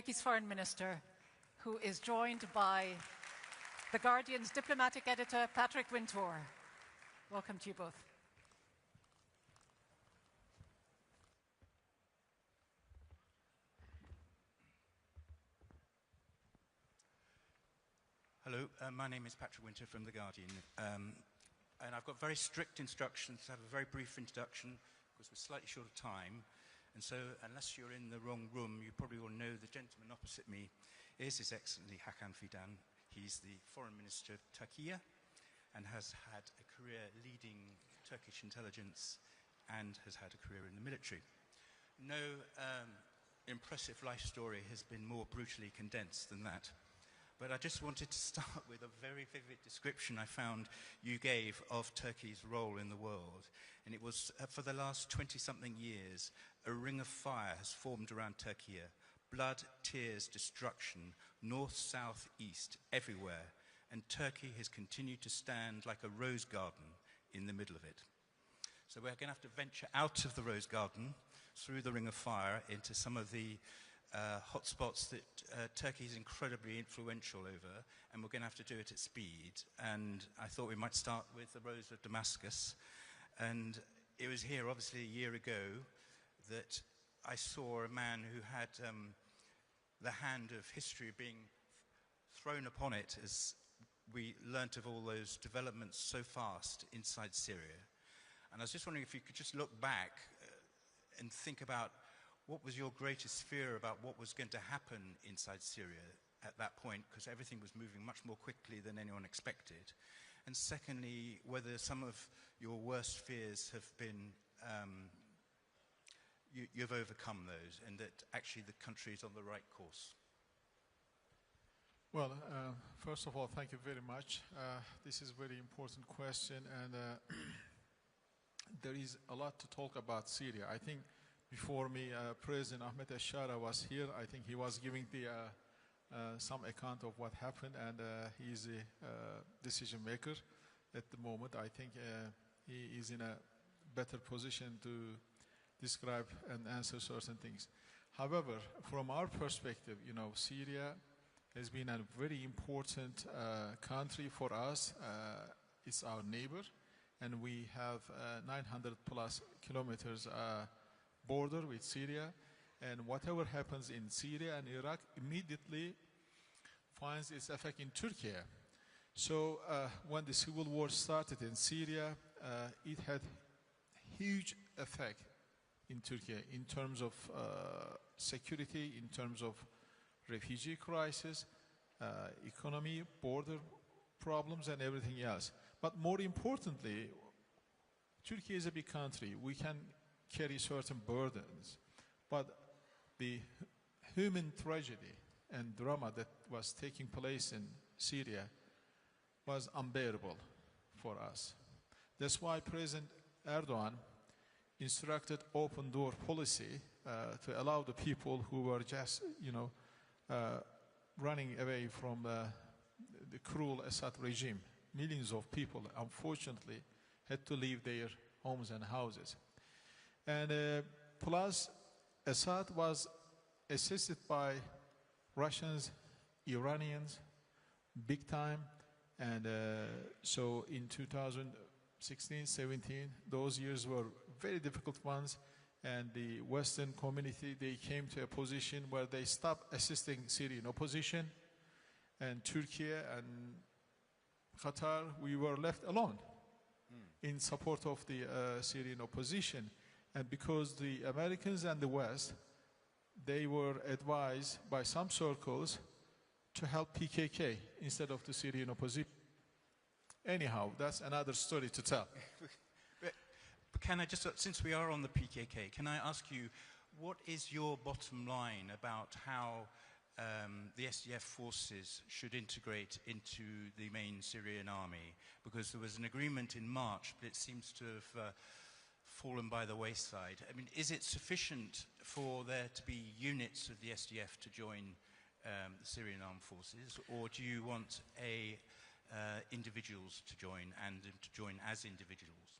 Turkey's foreign minister, who is joined by The Guardian's diplomatic editor, Patrick Wintour. Welcome to you both. Hello, my name is Patrick Wintour from The Guardian. And I've got very strict instructions to have a very brief introduction because we're slightly short of time. And so, unless you're in the wrong room, you probably all know the gentleman opposite me is His Excellency Hakan Fidan. He's the Foreign Minister of Turkey and has had a career leading Turkish intelligence and has had a career in the military. No impressive life story has been more brutally condensed than that. But I just wanted to start with a very vivid description I found you gave of Turkey's role in the world. And it was, for the last 20-something years, a ring of fire has formed around Turkey. Blood, tears, destruction, north, south, east, everywhere. And Turkey has continued to stand like a rose garden in the middle of it. So we're going to have to venture out of the rose garden, through the ring of fire, into some of the hotspots that Turkey is incredibly influential over, and we're going to have to do it at speed. And I thought we might start with the Rose of Damascus. And it was here, obviously, a year ago that I saw a man who had the hand of history being thrown upon it as we learnt of all those developments so fast inside Syria. And I was just wondering if you could just look back and think about what was your greatest fear about what was going to happen inside Syria at that point, because everything was moving much more quickly than anyone expected. And secondly, whether some of your worst fears have been, you've overcome those, and that actually the country is on the right course. Well, first of all, thank you very much. This is a very important question, and there is a lot to talk about Syria. I think before me, President Ahmed Ashara was here. I think he was giving the, some account of what happened, and he is a decision maker at the moment. I think he is in a better position to describe and answer certain things. However, from our perspective, you know, Syria has been a very important country for us. It's our neighbor, and we have 900 plus kilometers border with Syria, and whatever happens in Syria and Iraq immediately finds its effect in Turkey. So when the civil war started in Syria, it had huge effect in Turkey in terms of security, in terms of refugee crisis, economy, border problems, and everything else. But more importantly, Turkey is a big country. We can carry certain burdens, but the human tragedy and drama that was taking place in Syria was unbearable for us. That's why President Erdogan instructed open door policy to allow the people who were just, you know, running away from the cruel Assad regime. Millions of people, unfortunately, had to leave their homes and houses. And plus, Assad was assisted by Russians, Iranians, big time. And so in 2016, 17, those years were very difficult ones. And the Western community, they came to a position where they stopped assisting Syrian opposition. And Turkey and Qatar, we were left alone in support of the Syrian opposition. And because the Americans and the West, they were advised by some circles to help PKK instead of the Syrian opposition. Anyhow, that's another story to tell. But can I just, since we are on the PKK, can I ask you, what is your bottom line about how the SDF forces should integrate into the main Syrian army? Because there was an agreement in March, but it seems to have fallen by the wayside. I mean, is it sufficient for there to be units of the SDF to join the Syrian armed forces, or do you want individuals to join and to join as individuals?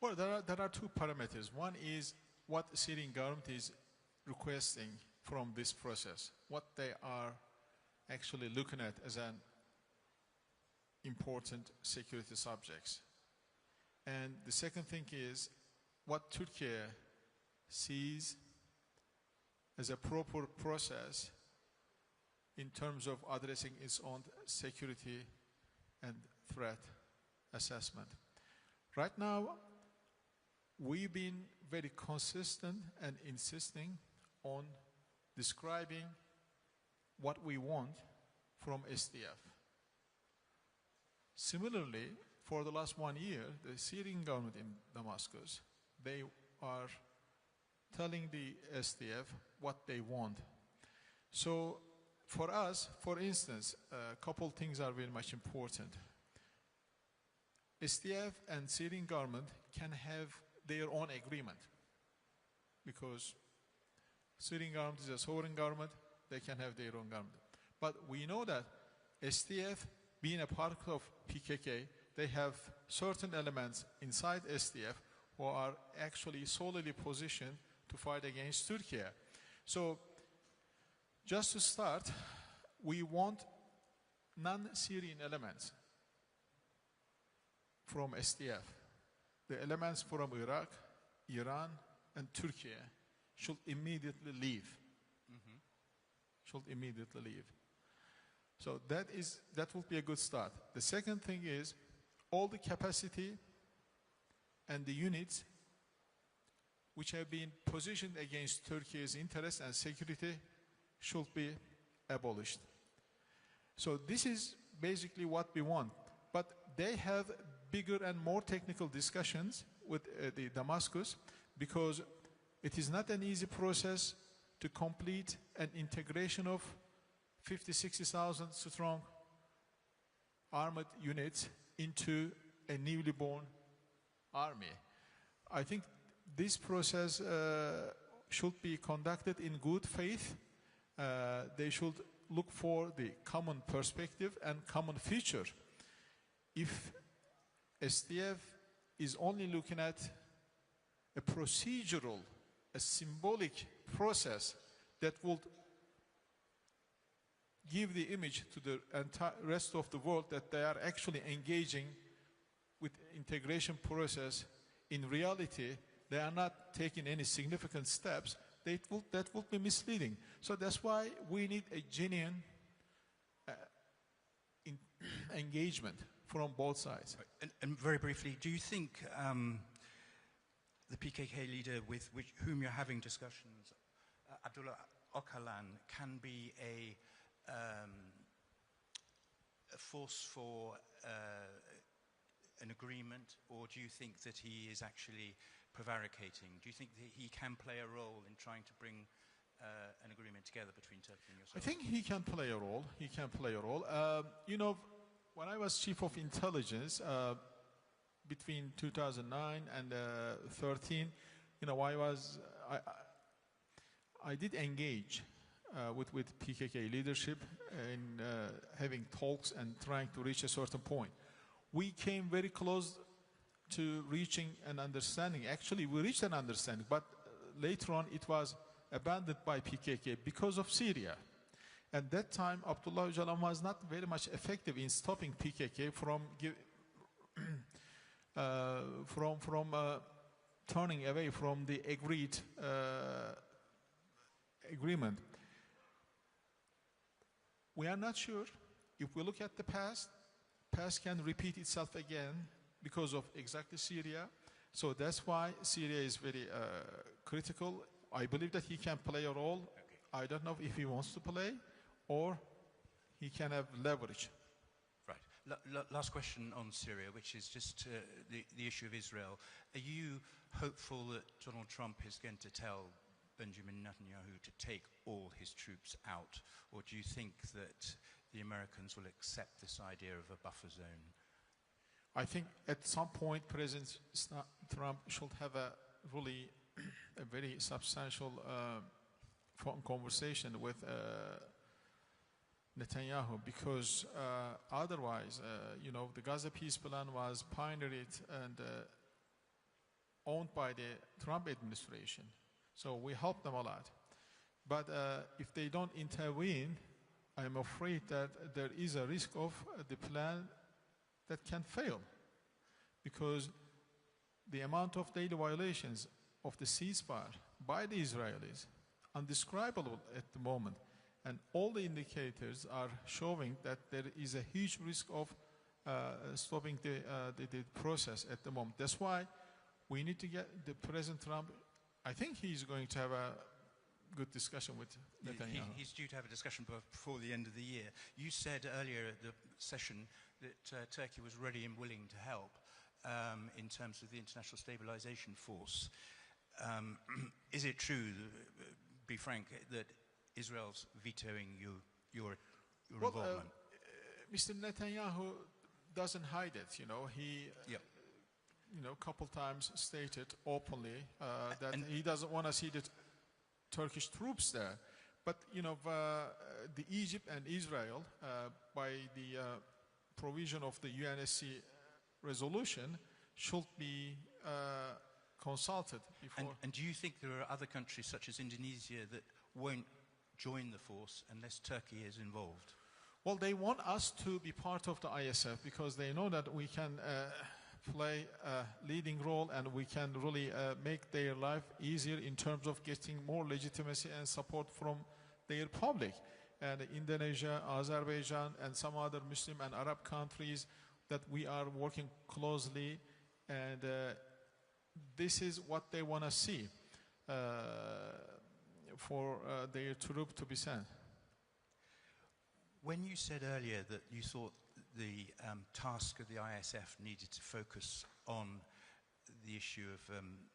Well, there are two parameters. One is what the Syrian government is requesting from this process, what they are actually looking at as an important security subjects. And the second thing is what Türkiye sees as a proper process in terms of addressing its own security and threat assessment. Right now, we've been very consistent and insisting on describing what we want from SDF. Similarly, for the last 1 year, the Syrian government in Damascus, they are telling the SDF what they want. So for us, for instance, a couple things are very much important. SDF and Syrian government can have their own agreement because Syrian government is a sovereign government, they can have their own government. But we know that SDF, being a part of PKK, they have certain elements inside SDF who are actually solely positioned to fight against Turkey. So just to start, we want non-Syrian elements from SDF. The elements from Iraq, Iran, and Turkey should immediately leave. Should immediately leave. So that will be a good start. The second thing is all the capacity and the units which have been positioned against Turkey's interests and security should be abolished. So this is basically what we want. But they have bigger and more technical discussions with the Damascus because it is not an easy process to complete an integration of 50,000-60,000 strong armored units into a newly born army. I think this process should be conducted in good faith. They should look for the common perspective and common future. If SDF is only looking at a procedural, a symbolic process that would give the image to the entire rest of the world that they are actually engaging with integration process, in reality, they are not taking any significant steps, that will be misleading. So that's why we need a genuine engagement from both sides. And very briefly, do you think the PKK leader with whom you're having discussions, Abdullah Öcalan, can be a force for an agreement, or do you think that he is actually prevaricating? Do you think that he can play a role in trying to bring an agreement together between Turkey and yourself? I think he can play a role. He can play a role. You know, when I was chief of intelligence between 2009 and 2013, you know, I did engage with PKK leadership in having talks and trying to reach a certain point. We came very close to reaching an understanding. Actually, we reached an understanding, but later on it was abandoned by PKK because of Syria. At that time, Abdullah Öcalan was not very much effective in stopping PKK from turning away from the agreed agreement. We are not sure. If we look at the past can repeat itself again because of exactly Syria. So that's why Syria is very critical. I believe that he can play a role. Okay. I don't know if he wants to play or he can have leverage. Right. Last question on Syria, which is just the issue of Israel. Are you hopeful that Donald Trump is going to tell Benjamin Netanyahu to take all his troops out? Or do you think that the Americans will accept this idea of a buffer zone? I think at some point President Trump should have a very substantial phone conversation with Netanyahu, because otherwise, you know, the Gaza peace plan was pioneered and owned by the Trump administration. So we helped them a lot. But if they don't intervene, I'm afraid that there is a risk of the plan that can fail, because the amount of daily violations of the ceasefire by the Israelis, undescribable at the moment, and all the indicators are showing that there is a huge risk of stopping the process at the moment. That's why we need to get the President Trump. I think he's going to have a good discussion with Netanyahu. He's due to have a discussion before the end of the year. You said earlier at the session that Turkey was ready and willing to help in terms of the International Stabilization Force. Is it true, be frank, that Israel's vetoing your involvement? Mr. Netanyahu doesn't hide it. He, a couple times stated openly that he doesn't want to see the Turkish troops there. But the Egypt and Israel, by the provision of the UNSC resolution, should be consulted before. And do you think there are other countries such as Indonesia that won't join the force unless Turkey is involved? Well, they want us to be part of the ISF because they know that we can play a leading role and we can really make their life easier in terms of getting more legitimacy and support from their public. And Indonesia, Azerbaijan, and some other Muslim and Arab countries that we are working closely, and this is what they want to see for their troops to be sent. When you said earlier that you thought the task of the ISF needed to focus on the issue of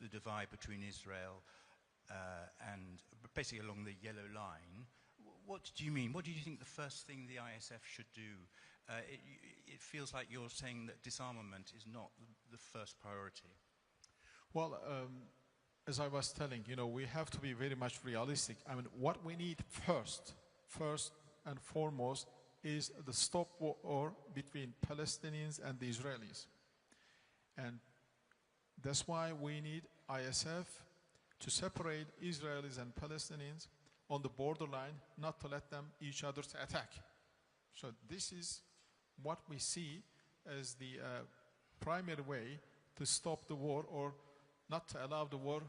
the divide between Israel and basically along the yellow line, what do you mean? What do you think the first thing the ISF should do? It feels like you're saying that disarmament is not the first priority. Well, as I was telling, we have to be very much realistic. I mean, what we need first and foremost is the stop war between Palestinians and the Israelis. And that's why we need ISF to separate Israelis and Palestinians on the borderline, not to let them each other to attack. So this is what we see as the primary way to stop the war, or not to allow the war